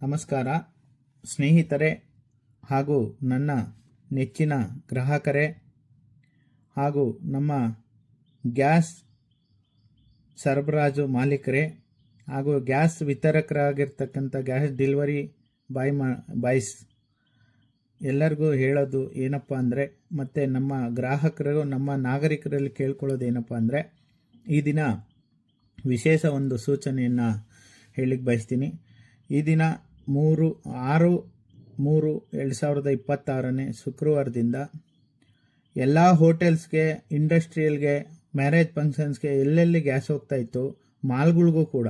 ನಮಸ್ಕಾರ ಸ್ನೇಹಿತರೆ ಹಾಗೂ ನನ್ನ ನೆಚ್ಚಿನ ಗ್ರಾಹಕರೇ ಹಾಗೂ ನಮ್ಮ ಗ್ಯಾಸ್ ಸರಬರಾಜು ಮಾಲೀಕರೇ ಹಾಗೂ ಗ್ಯಾಸ್ ವಿತರಕರಾಗಿರ್ತಕ್ಕಂಥ ಗ್ಯಾಸ್ ಡೆಲಿವರಿ ಬಾಯ್ಸ್ ಎಲ್ಲರಿಗೂ ಹೇಳೋದು ಏನಪ್ಪ ಅಂದರೆ, ಮತ್ತು ನಮ್ಮ ಗ್ರಾಹಕರು ನಮ್ಮ ನಾಗರಿಕರಲ್ಲಿ ಕೇಳ್ಕೊಳ್ಳೋದು ಏನಪ್ಪ ಅಂದರೆ, ಈ ದಿನ ವಿಶೇಷ ಒಂದು ಸೂಚನೆಯನ್ನು ಹೇಳಿಕ್ಕೆ ಬಯಸ್ತೀನಿ. ಈ ದಿನ 3/6/2026 ಶುಕ್ರವಾರದಿಂದ ಎಲ್ಲ ಹೋಟೆಲ್ಸ್ಗೆ, ಇಂಡಸ್ಟ್ರಿಯಲ್ಗೆ, ಮ್ಯಾರೇಜ್ ಫಂಕ್ಷನ್ಸ್ಗೆ ಎಲ್ಲೆಲ್ಲಿ ಗ್ಯಾಸ್ ಹೋಗ್ತಾ ಇತ್ತು, ಮಾಲ್ಗಳಿಗೂ ಕೂಡ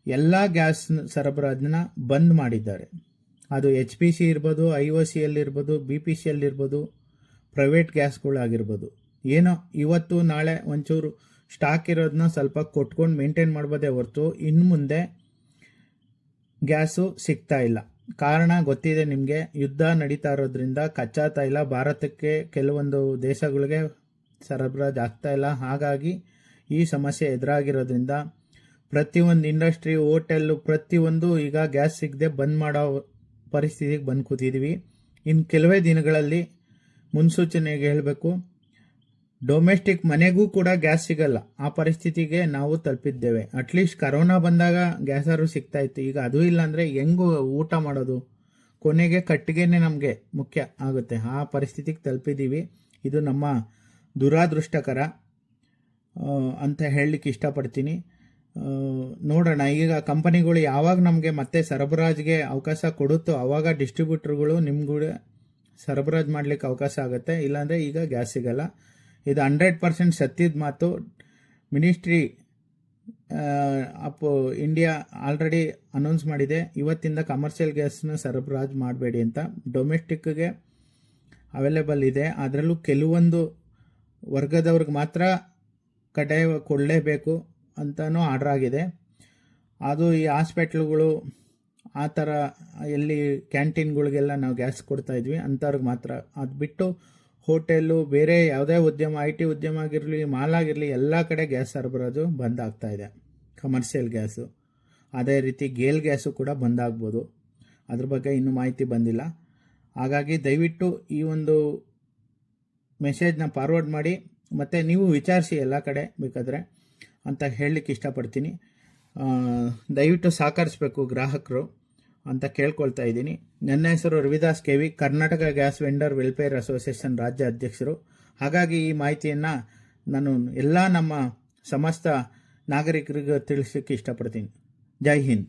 ಎಲ್ಲ ಗ್ಯಾಸ್ ಸರಬರಾಜನ್ನ ಬಂದ್ ಮಾಡಿದ್ದಾರೆ. ಅದು HPC ಇರ್ಬೋದು, IOCL ಇರ್ಬೋದು, BPCL ಇರ್ಬೋದು, ಪ್ರೈವೇಟ್ ಗ್ಯಾಸ್ಗಳಾಗಿರ್ಬೋದು. ಏನೋ ಇವತ್ತು ನಾಳೆ ಒಂಚೂರು ಸ್ಟಾಕ್ ಇರೋದನ್ನ ಸ್ವಲ್ಪ ಕೊಟ್ಕೊಂಡು ಮೇಂಟೈನ್ ಮಾಡ್ಬೋದೇ ಹೊರತು ಇನ್ನು ಮುಂದೆ ಗ್ಯಾಸು ಸಿಗ್ತಾ ಇಲ್ಲ. ಕಾರಣ ಗೊತ್ತಿದೆ ನಿಮಗೆ, ಯುದ್ಧ ನಡೀತಾ ಇರೋದ್ರಿಂದ ಕಚ್ಚಾ ತೈಲ ಭಾರತಕ್ಕೆ ಕೆಲವೊಂದು ದೇಶಗಳಿಗೆ ಸರಬರಾಜು ಆಗ್ತಾ ಇಲ್ಲ. ಹಾಗಾಗಿ ಈ ಸಮಸ್ಯೆ ಎದುರಾಗಿರೋದ್ರಿಂದ ಪ್ರತಿಯೊಂದು ಇಂಡಸ್ಟ್ರಿ, ಹೋಟೆಲ್ಲು ಪ್ರತಿಯೊಂದು ಈಗ ಗ್ಯಾಸ್ ಸಿಗದೆ ಬಂದ್ ಮಾಡೋ ಪರಿಸ್ಥಿತಿಗೆ ಬಂದು ಕೂತಿದ್ದೀವಿ. ಇನ್ನು ಕೆಲವೇ ದಿನಗಳಲ್ಲಿ ಮುನ್ಸೂಚನೆಗೆ ಹೇಳಬೇಕು, ಡೊಮೆಸ್ಟಿಕ್ ಮನೆಗೂ ಕೂಡ ಗ್ಯಾಸ್ ಸಿಗಲ್ಲ, ಆ ಪರಿಸ್ಥಿತಿಗೆ ನಾವು ತಲುಪಿದ್ದೇವೆ. ಅಟ್ಲೀಸ್ಟ್ ಕರೋನಾ ಬಂದಾಗ ಗ್ಯಾಸಾರು ಸಿಗ್ತಾ ಇತ್ತು, ಈಗ ಅದು ಇಲ್ಲ ಅಂದರೆ ಹೆಂಗೂ ಊಟ ಮಾಡೋದು? ಕೊನೆಗೆ ಕಟ್ಟಿಗೆನೇ ನಮಗೆ ಮುಖ್ಯ ಆಗುತ್ತೆ. ಆ ಪರಿಸ್ಥಿತಿಗೆ ತಲುಪಿದ್ದೀವಿ. ಇದು ನಮ್ಮ ದುರಾದೃಷ್ಟಕರ ಅಂತ ಹೇಳಲಿಕ್ಕೆ ಇಷ್ಟಪಡ್ತೀನಿ. ನೋಡೋಣ, ಈಗ ಕಂಪನಿಗಳು ಯಾವಾಗ ನಮಗೆ ಮತ್ತೆ ಸರಬರಾಜಿಗೆ ಅವಕಾಶ ಕೊಡುತ್ತೋ ಆವಾಗ ಡಿಸ್ಟ್ರಿಬ್ಯೂಟರ್ಗಳು ನಿಮ್ಗೂ ಸರಬರಾಜು ಮಾಡಲಿಕ್ಕೆ ಅವಕಾಶ ಆಗುತ್ತೆ. ಇಲ್ಲಾಂದರೆ ಈಗ ಗ್ಯಾಸ್ ಸಿಗಲ್ಲ. ಇದು 100% ಸತ್ಯದ ಮಾತು. Ministry of India already announce ಮಾಡಿದೆ, ಇವತ್ತಿಂದ ಕಮರ್ಷಿಯಲ್ ಗ್ಯಾಸ್ನ ಸರಬರಾಜು ಮಾಡಬೇಡಿ ಅಂತ. ಡೊಮೆಸ್ಟಿಕ್ಗೆ ಅವೈಲೇಬಲ್ ಇದೆ, ಅದರಲ್ಲೂ ಕೆಲವೊಂದು ವರ್ಗದವ್ರಿಗೆ ಮಾತ್ರ ಕಡ್ಡಾಯ ಕೊಡಲೇಬೇಕು ಅಂತಲೂ ಆರ್ಡರ್ ಆಗಿದೆ. ಅದು ಈ ಹಾಸ್ಪಿಟ್ಲ್ಗಳು ಆ ಥರ ಎಲ್ಲಿ ಕ್ಯಾಂಟೀನ್ಗಳಿಗೆಲ್ಲ ನಾವು ಗ್ಯಾಸ್ ಕೊಡ್ತಾಯಿದ್ವಿ ಅಂಥವ್ರಿಗೆ ಮಾತ್ರ. ಅದು ಬಿಟ್ಟು ಹೋಟೆಲ್ಲು, ಬೇರೆ ಯಾವುದೇ ಉದ್ಯಮ, IT ಉದ್ಯಮ ಆಗಿರಲಿ, ಮಾಲ್ ಆಗಿರಲಿ, ಎಲ್ಲ ಕಡೆ ಗ್ಯಾಸ್ ಸರಬರಾಜು ಬಂದ್ ಆಗ್ತಾ ಇದೆ, ಕಮರ್ಷಿಯಲ್ ಗ್ಯಾಸು. ಅದೇ ರೀತಿ ಗೇಲ್ ಗ್ಯಾಸು ಕೂಡ ಬಂದಾಗ್ಬೋದು. ಅದ್ರ ಬಗ್ಗೆ ಇನ್ನೂ ಮಾಹಿತಿ ಬಂದಿಲ್ಲ. ಹಾಗಾಗಿ ದಯವಿಟ್ಟು ಈ ಒಂದು ಮೆಸೇಜ್ನ ಫಾರ್ವರ್ಡ್ ಮಾಡಿ, ಮತ್ತು ನೀವು ವಿಚಾರಿಸಿ ಎಲ್ಲ ಕಡೆ ಬೇಕಾದರೆ ಅಂತ ಹೇಳಲಿಕ್ಕೆ ಇಷ್ಟಪಡ್ತೀನಿ. ದಯವಿಟ್ಟು ಸಹಕರಿಸಬೇಕು ಗ್ರಾಹಕರು ಅಂತ ಕೇಳ್ಕೊಳ್ತಾ ಇದ್ದೀನಿ. ನನ್ನ ಹೆಸರು Ravidas KV, Karnataka gas vendor welfare association ರಾಜ್ಯ ಅಧ್ಯಕ್ಷರು. ಹಾಗಾಗಿ ಈ ಮಾಹಿತಿಯನ್ನು ನಾನು ಎಲ್ಲ ನಮ್ಮ ಸಮಸ್ತ ನಾಗರಿಕರಿಗೆ ತಿಳಿಸಲಿಕ್ಕೆ ಇಷ್ಟಪಡ್ತೀನಿ. ಜೈ ಹಿಂದ್.